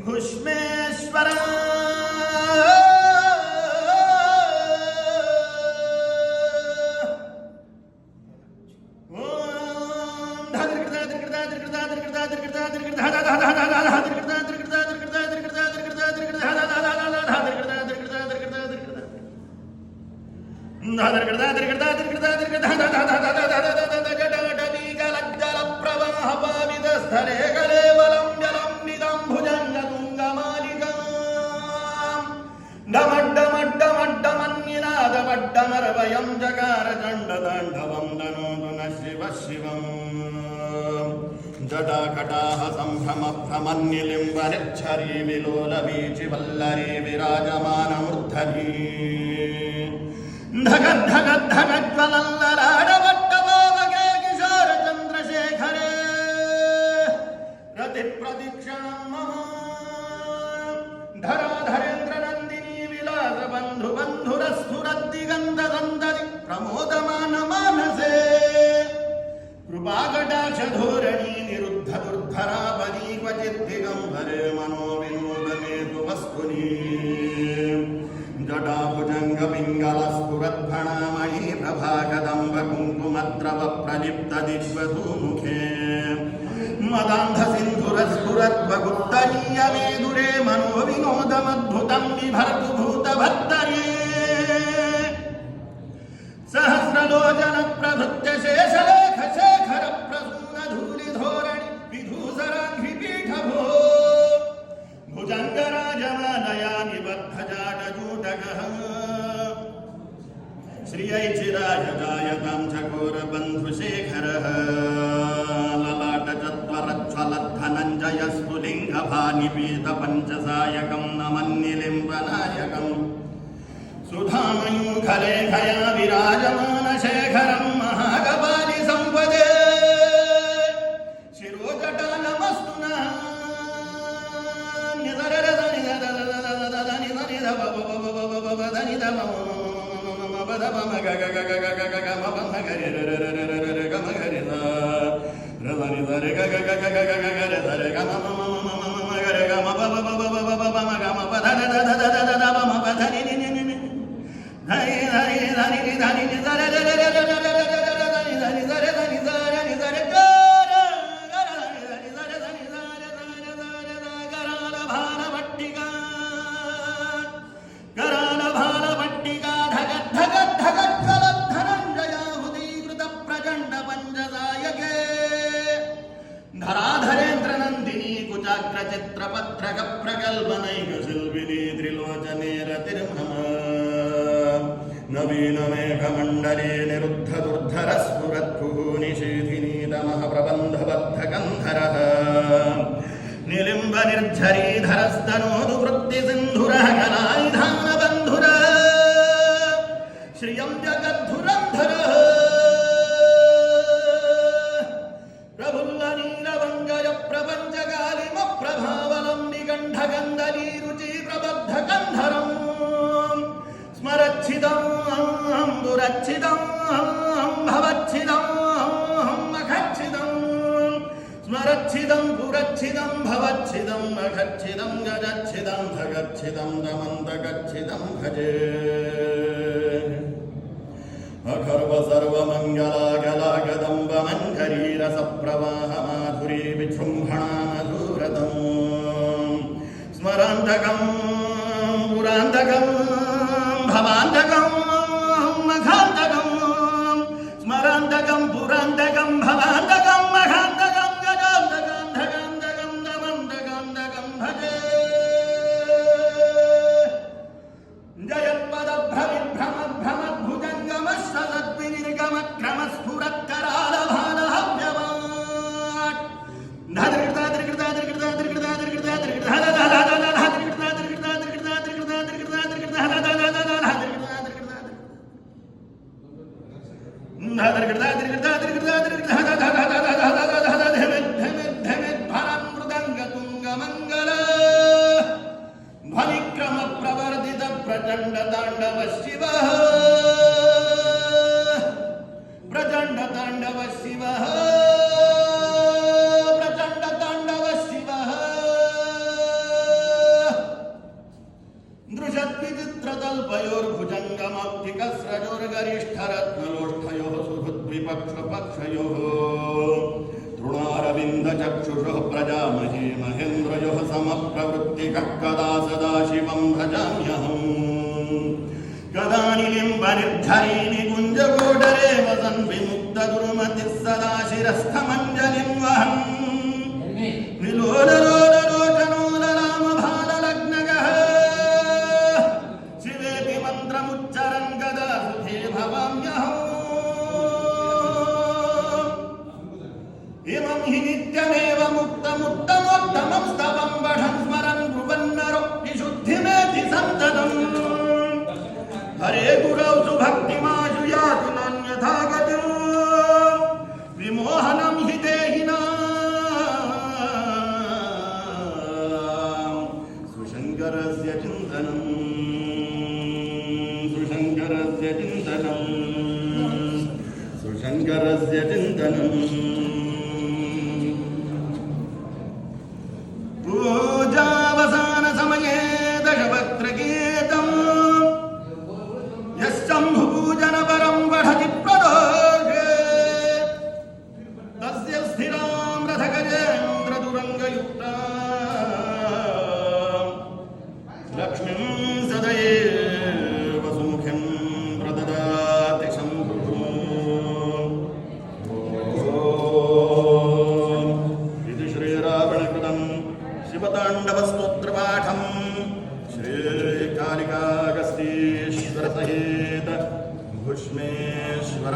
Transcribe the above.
घुष्मेश्वर डमड्डमड्डमन्निनादवड्डमर्वयं जकार दण्डदण्डवन्दनोतु न शिव शिवम् जटाकटाह सम्भ्रमभ्रमन्निलिम्बनिच्छरी विलोलवीचिवल्लरी विराजमानमूर्धनी धगद्धगद्धगज्ज्वलल्ललाडवट्टभावगे किशोरचन्द्रशेखरे रतिप्रदीक्षणं मम धराधरेन्द्रनन्दिनी विलासबन्धुबन्धुरस्फुरद्दिगन्धदन्दति प्रमोदमानमानसे कृपाकटाक्षधोरणी निरुद्धदुर्धरापदी क्वचिद्दिगम्बरे मनोविनोदनेतु वस्तुनि जटाभुजङ्गपिङ्गलस्फुरद्भणामणि प्रभाकदम्बकुङ्कुमद्रवप्रलिप्तदिग्वधूमुखे मदान्धसिन्धुरस्फुरद्वगुत्तरीयमेदुरे मनोविनोदमद्भुतं बिभर्तु भूतभत्तरे सहस्रलोचनप्रभृत्य शेषलेखशेखरप्रसूनधूलिधोरणि विधूसराङ्घ्रिपीठभो भुजङ्गराजमानया निबद्धजाटजूटकः श्रियैचिरायजायतां चकोरबन्धुशेखरः ललाटचत्वरज्ज्वलद्धनञ्जयस्फुलिङ्गभानिपीतपञ्चसायकं नमन्निलिम्बनायकं सुधामयूखलेखया विराजमानशेखरं महाकपालि सम्पदे शिरोजटानमस्तु नः धराधरेन्द्रनन्दिनी कुचाग्रचित्रपत्रक प्रकल्पनैकशिल्पिनी त्रिलोचने रतिर्मम नवीनमेघमण्डले निरुद्धदुर्धरस्फुरद्भुः निषेधिनी तमः प्रबन्धबद्धकन्धरः निलिम्बनिर्झरीधरस्तनोतु वृत्तिसिन्धुरः कलानिधानबन्धुरः श्रियं जगद्धुरन्धरः प्रफुल्लनीलवङ्गय प्रपञ्चकालिमप्रभावलम्बिकण्ठकन्दलीरुचि प्रबद्धकन्धरम् स्मरच्छिदं दुरच्छिदं भवच्छिदं मखच्छिदं स्मरच्छिदं पुरच्छिदं भवच्छिदं मखच्छिदं गजच्छिदं धगच्छिदं दमन्तगच्छिदं भजे अखर्व सर्वमङ्गलागलागदम्बमञ्जरीरसप्रवाहमाधुरी विजृम्भणा मधुरतम् स्मरान्तकं पुरान्तकं भवान्तकं मखान्तकं स्मरान्तकं पुरान्तकं भवान्तकं मखान्तकं गजान्तकं धगान्तकं दमन्तकान्तकं भजे जयत्पदभ्रविभ्रमभ्रमद्भुजङ्गमश्रसद्विनिर्गमक्रमस्फुरत्करालभालहव्यवाट् ಧ್ವನಿಕ್ರಮ ಪ್ರವರ್ಧಿತ ಪ್ರಚಂಡ ತಾಂಡವ ಶಿವ ಪ್ರಚಂಡ ತಾಂಡವ ಶಿವ ಪ್ರಚಂಡ ತಾಂಡವ ಶಿವ ದೃಶದ್ವಿಚಿತ್ರತಲ್ಪಯೋರ್ಭುಜಂಗಮಬ್ಧಿಕಸ್ರಜೋರ್ಗರಿಷ್ಠರತ್ನಲೋಷ್ಠಯೋಃ ಸುಹೃದ್ವಿಪಕ್ಷಪಕ್ಷಯೋಃ ತೃಣಾರವಿಂದಚಕ್ಷುಷಃ ಪ್ರಜಾಮಹೇ ಮಹೇಂದ್ರಯೋಃ ಸಮಪ್ರವೃತ್ತಿಕಃ ಕದಾ ಸದಾಶಿವಂ ಭಜಾಮ್ಯಹಂ ಕದಾನಿಲಿಂಬನಿರ್ಝರೀ ಕುಂಜಗೋಡರೆ ವಸನ್ ವಿಮುಕ್ತದುರ್ಮತಿಃ ಸದಾ ಶಿರಸ್ಥಮಂಜಲಿಂ ವಹನ್ ವಿಲೋಲಲೋಲಲೋಚನೋಲರಾಮಭಾಲಲಗ್ನಗಃ ಶಿವೇತಿ ಮಂತ್ರಮುಚ್ಚರನ್ ಗದಾ ಸುಖೇ ಭವಾಮ್ಯಹಂ ಇಮಂ ಹಿ ನಿತ್ಯಮೇವ ಮುಕ್ತಮುತ್ತಮೋತ್ತಮಂ ಸ್ತವಂ ಬಢಂ ಸ್ಮರನ್ ಬ್ರುವನ್ನರೋ ವಿಶುದ್ಧಿಮೇತಿ ಸಂತತಂ ಹರೇ ಗುರೌ ಸುಭಕ್ತಿಮಾಶು ಯಾತು ನಾನ್ಯಥಾ ಗತಿಂ ವಿಮೋಹನಂ ಹಿ ದೇಹಿನಾಂ ಸುಶಂಕರಸ್ಯ ಚಿಂತನಂ ಸುಶಂಕರಸ್ಯ ಚಿಂತನಂ ಸುಶಂಕರಸ್ಯ ಚಿಂತನಂ ಪೂಜಾವಸಾನ ಸಮಯೇ ದಶವಕ್ತ್ರಗೀತಂ ಯಶ್ಚಂಭು ಪೂಜನ ಪರಂ ಬಢತಿ ಪ್ರದೋಷೇ ತಸ್ಯ ಸ್ಥಿರಾಂ ರಥಗಜೇಂದ್ರ ತುರಂಗಯುಕ್ತಾಂ ಲಕ್ಷ್ಮೀಂ ಸದಯೇವ ಸುಮುಖಂ ಪ್ರದದಾತಿ ಶಂಭುಃ ಇದು ಶ್ರೀರಾವಣಕೃತಂ ಶಿವತಾಂಡವಸ್ತೋತ್ರಪಾಠಂ ಶ್ರೀಕಾಳಿಕಾಗಸ್ತೀಶ್ವರ ಸಹಿತ ಭುಷ್ಮೇಶ್ವರ